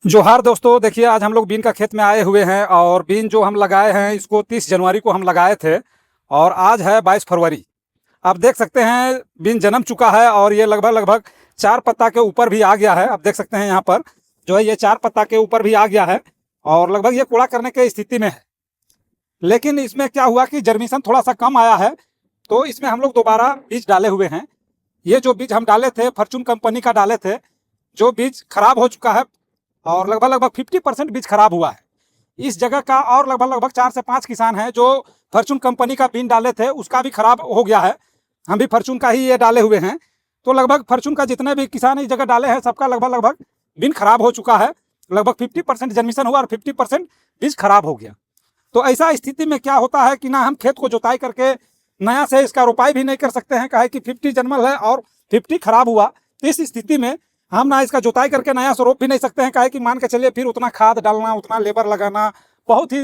जोहार दोस्तों, देखिए आज हम लोग बीन का खेत में आए हुए हैं और बीन जो हम लगाए हैं इसको 30 जनवरी को हम लगाए थे और आज है 22 फरवरी। आप देख सकते हैं बीन जन्म चुका है और ये लगभग लगभग 4 पत्ता के ऊपर भी आ गया है। आप देख सकते हैं यहाँ पर जो है ये 4 पत्ता के ऊपर भी आ गया है और लगभग ये कूड़ा करने की स्थिति में है। लेकिन इसमें क्या हुआ कि जर्मिनेशन थोड़ा सा कम आया है, तो इसमें हम लोग दोबारा बीज डाले हुए हैं। ये जो बीज हम डाले थे फॉर्चून कंपनी का डाले थे, जो बीज खराब हो चुका है और लगभग लगभग 50% बीज खराब हुआ है। इस जगह का और लगभग लगभग 4 से 5 किसान हैं जो फॉर्चून कंपनी का बीन डाले थे, उसका भी खराब हो गया है। हम भी फॉर्चून का ही ये डाले हुए हैं, तो लगभग फॉर्चून का जितने भी किसान इस जगह डाले हैं सबका लगभग लगभग बीन खराब हो चुका है। लगभग 50% जर्मिनेशन हुआ और 50% बीज खराब हो गया। तो ऐसा स्थिति में क्या होता है कि ना हम खेत को जोताई करके नया से इसका रोपाई भी नहीं कर सकते हैं, काहे कि 50 जन्मल है और 50 खराब हुआ। तो इस स्थिति में हम ना इसका जोताई करके नया से रोप भी नहीं सकते हैं, काहे कि मान के चलिए फिर उतना खाद डालना, उतना लेबर लगाना बहुत ही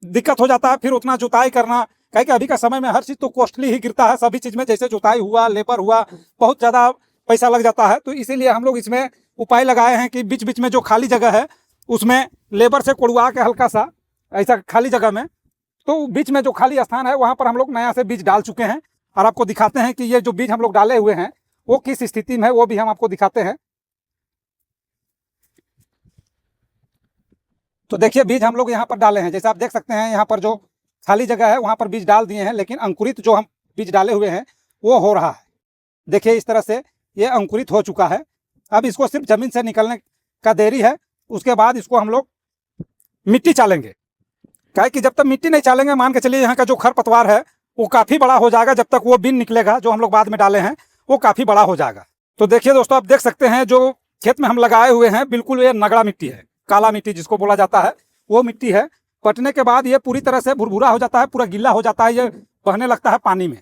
दिक्कत हो जाता है। फिर उतना जोताई करना, काहे कि अभी का समय में हर चीज़ तो कॉस्टली ही गिरता है, सभी चीज़ में जैसे जोताई हुआ, लेबर हुआ, बहुत ज़्यादा पैसा लग जाता है। तो इसीलिए हम लोग इसमें उपाय लगाए हैं कि बीच बीच में जो खाली जगह है उसमें लेबर से कोड़वा के हल्का सा ऐसा खाली जगह में, तो बीच में जो खाली स्थान है वहाँ पर हम लोग नया से बीज डाल चुके हैं और आपको दिखाते हैं कि ये जो बीज हम लोग डाले हुए हैं वो किस स्थिति में है, वो भी हम आपको दिखाते हैं। तो देखिए बीज हम लोग यहाँ पर डाले हैं, जैसे आप देख सकते हैं यहाँ पर जो खाली जगह है वहाँ पर बीज डाल दिए हैं, लेकिन अंकुरित जो हम बीज डाले हुए हैं वो हो रहा है। देखिए इस तरह से ये अंकुरित हो चुका है। अब इसको सिर्फ जमीन से निकलने का देरी है, उसके बाद इसको हम लोग मिट्टी चालेंगे। क्या है कि जब तक मिट्टी नहीं चालेंगे, मान के चलिए यहाँ का जो खरपतवार है वो काफ़ी बड़ा हो जाएगा। जब तक वो बीन निकलेगा जो हम लोग बाद में डाले हैं वो काफ़ी बड़ा हो जाएगा। तो देखिए दोस्तों, आप देख सकते हैं जो खेत में हम लगाए हुए हैं बिल्कुल ये नगड़ा मिट्टी है, काला मिट्टी जिसको बोला जाता है वो मिट्टी है। पटने के बाद ये पूरी तरह से भुरभुरा हो जाता है, पूरा गीला हो जाता है, ये बहने लगता है पानी में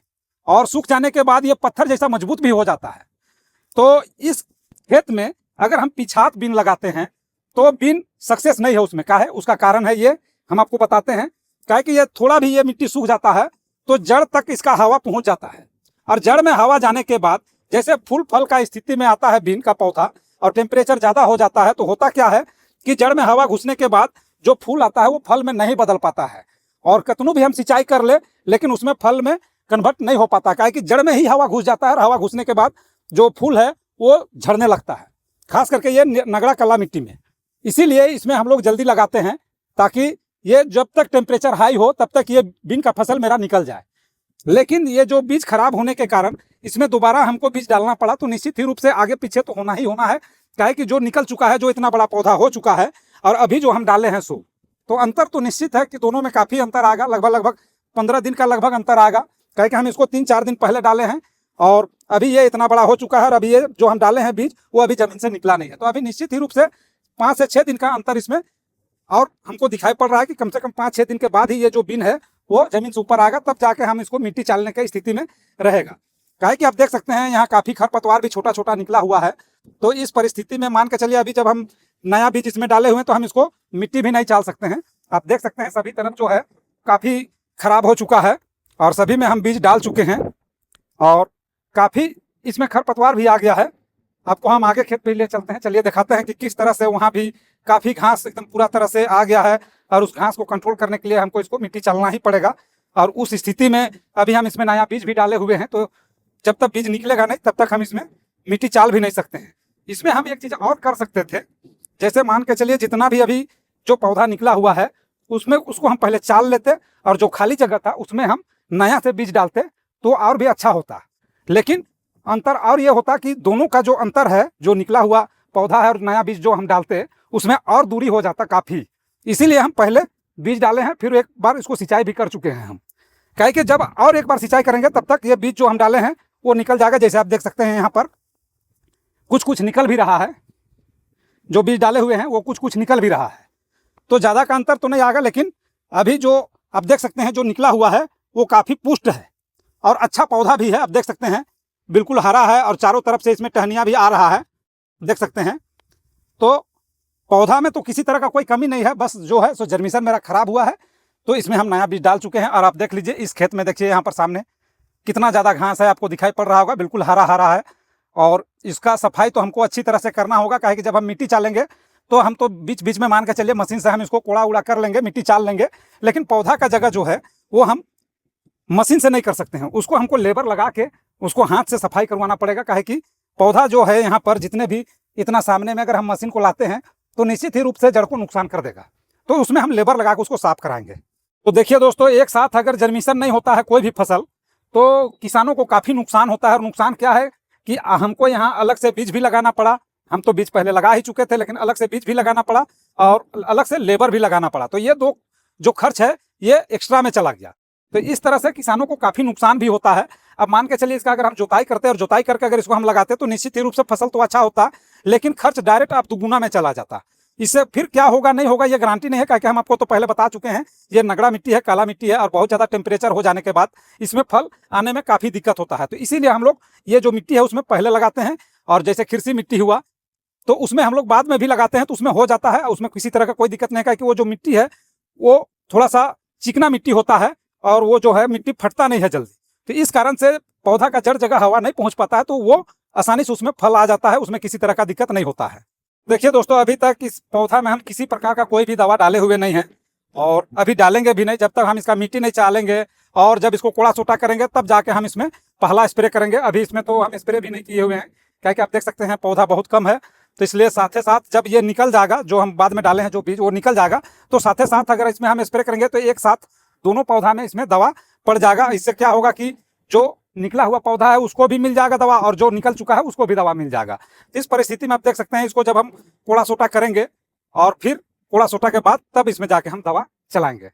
और सूख जाने के बाद ये पत्थर जैसा मजबूत भी हो जाता है। तो इस खेत में अगर हम पिछात बीन लगाते हैं तो बीन सक्सेस नहीं है उसमें। क्या है उसका कारण है ये हम आपको बताते हैं। क्या है कि ये थोड़ा भी ये मिट्टी सूख जाता है तो जड़ तक इसका हवा पहुंच जाता है और जड़ में हवा जाने के बाद जैसे फूल फल का स्थिति में आता है बीन का पौधा और टेम्परेचर ज़्यादा हो जाता है, तो होता क्या है कि जड़ में हवा घुसने के बाद जो फूल आता है वो फल में नहीं बदल पाता है और कितनों भी हम सिंचाई कर ले लेकिन उसमें फल में कन्वर्ट नहीं हो पाता। क्या है कि जड़ में ही हवा घुस जाता है और हवा घुसने के बाद जो फूल है वो झड़ने लगता है, खास करके ये नगड़ा काला मिट्टी में। इसीलिए इसमें हम लोग जल्दी लगाते हैं ताकि ये जब तक टेम्परेचर हाई हो तब तक ये बीन का फसल मेरा निकल जाए। लेकिन ये जो बीज खराब होने के कारण इसमें दोबारा हमको बीज डालना पड़ा, तो निश्चित ही रूप से आगे पीछे तो होना ही होना है। क्या है कि जो निकल चुका है, जो इतना बड़ा पौधा हो चुका है और अभी जो हम डाले हैं सो, तो अंतर तो निश्चित है कि दोनों में काफ़ी अंतर आएगा। लगभग लगभग 15 दिन का लगभग अंतर आएगा। क्या है कि हम इसको 3-4 दिन पहले डाले हैं और अभी ये इतना बड़ा हो चुका है और अभी ये जो हम डाले हैं बीज वो अभी जमीन से निकला नहीं है। तो अभी निश्चित ही रूप से 5 से 6 दिन का अंतर इसमें और हमको दिखाई पड़ रहा है कि कम से कम 5-6 दिन के बाद ही ये जो बीन है वो जमीन से ऊपर आएगा, तब जाके हम इसको मिट्टी चालने की स्थिति में रहेगा। क्या है कि आप देख सकते हैं यहाँ काफ़ी खरपतवार भी छोटा छोटा निकला हुआ है। तो इस परिस्थिति में मान के चलिए अभी जब हम नया बीज इसमें डाले हुए हैं तो हम इसको मिट्टी भी नहीं चाल सकते हैं। आप देख सकते हैं सभी तरफ जो है काफ़ी खराब हो चुका है और सभी में हम बीज डाल चुके हैं और काफ़ी इसमें खरपतवार भी आ गया है। आपको हम आगे खेत पे ले चलते हैं, चलिए दिखाते हैं कि किस तरह से वहाँ भी काफ़ी घास एकदम पूरा तरह से आ गया है और उस घास को कंट्रोल करने के लिए हमको इसको मिट्टी चालना ही पड़ेगा। और उस स्थिति में अभी हम इसमें नया बीज भी डाले हुए हैं, तो जब तक बीज निकलेगा नहीं तब तक हम इसमें मिट्टी चाल भी नहीं सकते हैं। इसमें हम एक चीज़ और कर सकते थे, जैसे मान के चलिए जितना भी अभी जो पौधा निकला हुआ है उसमें उसको हम पहले चाल लेते और जो खाली जगह था उसमें हम नया से बीज डालते तो और भी अच्छा होता। लेकिन अंतर और ये होता कि दोनों का जो अंतर है, जो निकला हुआ पौधा है और नया बीज जो हम डालते उसमें और दूरी हो जाता काफ़ी। इसीलिए हम पहले बीज डाले हैं, फिर एक बार इसको सिंचाई भी कर चुके हैं हम। क्या है कि जब और एक बार सिंचाई करेंगे तब तक ये बीज जो हम डाले हैं वो निकल जाएगा। जैसे आप देख सकते हैं यहाँ पर कुछ कुछ निकल भी रहा है, जो बीज डाले हुए हैं वो कुछ कुछ निकल भी रहा है। तो ज़्यादा का अंतर तो नहीं आएगा, लेकिन अभी जो आप देख सकते हैं जो निकला हुआ है वो काफ़ी पुष्ट है और अच्छा पौधा भी है। आप देख सकते हैं बिल्कुल हरा है और चारों तरफ से इसमें टहनियाँ भी आ रहा है, देख सकते हैं। तो पौधा में तो किसी तरह का कोई कमी नहीं है, बस जो है सो जर्मिनेशन मेरा खराब हुआ है। तो इसमें हम नया बीज डाल चुके हैं और आप देख लीजिए इस खेत में, देखिए यहाँ पर सामने कितना ज़्यादा घास है, आपको दिखाई पड़ रहा होगा, बिल्कुल हरा हरा है। और इसका सफाई तो हमको अच्छी तरह से करना होगा, काहे कि जब हम मिट्टी चालेंगे तो हम तो बीच बीच में मान के चलिए मशीन से हम इसको कोड़ा उड़ा कर लेंगे, मिट्टी चाल लेंगे, लेकिन पौधा का जगह जो है वो हम मशीन से नहीं कर सकते हैं। उसको हमको लेबर लगा के उसको हाथ से सफाई करवाना पड़ेगा। काहे कि पौधा जो है यहाँ पर जितने भी इतना सामने में अगर हम मशीन को लाते हैं तो निश्चित ही रूप से जड़ को नुकसान कर देगा, तो उसमें हम लेबर लगा के उसको साफ कराएंगे। तो देखिए दोस्तों, एक साथ अगर जर्मिनेशन नहीं होता है कोई भी फसल तो किसानों को काफ़ी नुकसान होता है। और नुकसान क्या है कि हमको यहाँ अलग से बीज भी लगाना पड़ा। हम तो बीज पहले लगा ही चुके थे, लेकिन अलग से बीज भी लगाना पड़ा और अलग से लेबर भी लगाना पड़ा। तो ये दो जो खर्च है ये एक्स्ट्रा में चला गया। तो इस तरह से किसानों को काफ़ी नुकसान भी होता है। अब मान के चलिए इसका अगर हम जुताई करते हैं और जुताई करके अगर इसको हम लगाते तो निश्चित ही रूप से फसल तो अच्छा होता, लेकिन खर्च डायरेक्ट आप दुगुना में चला जाता। इससे फिर क्या होगा नहीं होगा ये गारंटी नहीं है, क्योंकि हम आपको तो पहले बता चुके हैं ये नगड़ा मिट्टी है, काला मिट्टी है और बहुत ज़्यादा टेम्परेचर हो जाने के बाद इसमें फल आने में काफ़ी दिक्कत होता है। तो इसीलिए हम लोग ये जो मिट्टी है उसमें पहले लगाते हैं। और जैसे खिरसी मिट्टी हुआ तो उसमें हम लोग बाद में भी लगाते हैं, तो उसमें हो जाता है, उसमें किसी तरह का कोई दिक्कत नहीं है कि वो जो मिट्टी है वो थोड़ा सा चिकना मिट्टी होता है और वो जो है मिट्टी फटता नहीं है जल्दी। तो इस कारण से पौधा का जड़ जगह हवा नहीं पहुंच पाता है, तो वो आसानी से उसमें फल आ जाता है, उसमें किसी तरह का दिक्कत नहीं होता है। देखिए दोस्तों, अभी तक इस पौधा में हम किसी प्रकार का कोई भी दवा डाले हुए नहीं है और अभी डालेंगे भी नहीं जब तक हम इसका मिट्टी नहीं चालेंगे। और जब इसको कोड़ा सोटा करेंगे तब जाके हम इसमें पहला स्प्रे करेंगे। अभी इसमें तो हम स्प्रे भी नहीं किए हुए हैं, क्या कि आप देख सकते हैं पौधा बहुत कम है। तो इसलिए साथ ही साथ जब ये निकल जाएगा, जो हम बाद में डाले हैं जो बीज वो निकल जाएगा, तो साथ ही साथ अगर इसमें हम स्प्रे करेंगे तो एक साथ दोनों पौधा में इसमें दवा पड़ जाएगा। इससे क्या होगा कि जो निकला हुआ पौधा है उसको भी मिल जाएगा दवा और जो निकल चुका है उसको भी दवा मिल जाएगा। इस परिस्थिति में आप देख सकते हैं इसको जब हम कोड़ा सोटा करेंगे और फिर कोड़ा सोटा के बाद तब इसमें जाके हम दवा चलाएंगे।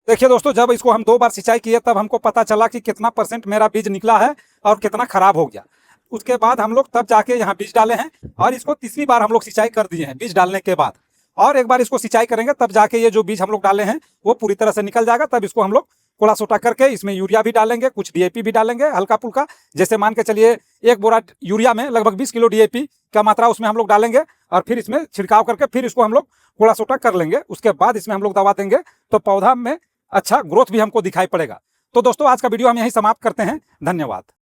देखिए दोस्तों, जब इसको हम 2 बार सिंचाई किए तब हमको पता चला कि कितना % मेरा बीज निकला है और कितना खराब हो गया। उसके बाद हम लोग तब जाके यहाँ बीज डाले हैं और इसको 3री बार हम लोग सिंचाई कर दिए हैं बीज डालने के बाद। और एक बार इसको सिंचाई करेंगे तब जाके ये जो बीज हम लोग डाले हैं वो पूरी तरह से निकल जाएगा। तब इसको हम लोग कोड़ा सोटा करके इसमें यूरिया भी डालेंगे, कुछ DAP भी डालेंगे हल्का फुल्का। जैसे मान के चलिए 1 बोरा यूरिया में लगभग 20 किलो DAP का मात्रा उसमें हम लोग डालेंगे और फिर इसमें छिड़काव करके फिर इसको हम लोग कोड़ा सोटा कर लेंगे। उसके बाद इसमें हम लोग दवा देंगे तो पौधा में अच्छा ग्रोथ भी हमको दिखाई पड़ेगा। तो दोस्तों, आज का वीडियो हम यहीं समाप्त करते हैं। धन्यवाद।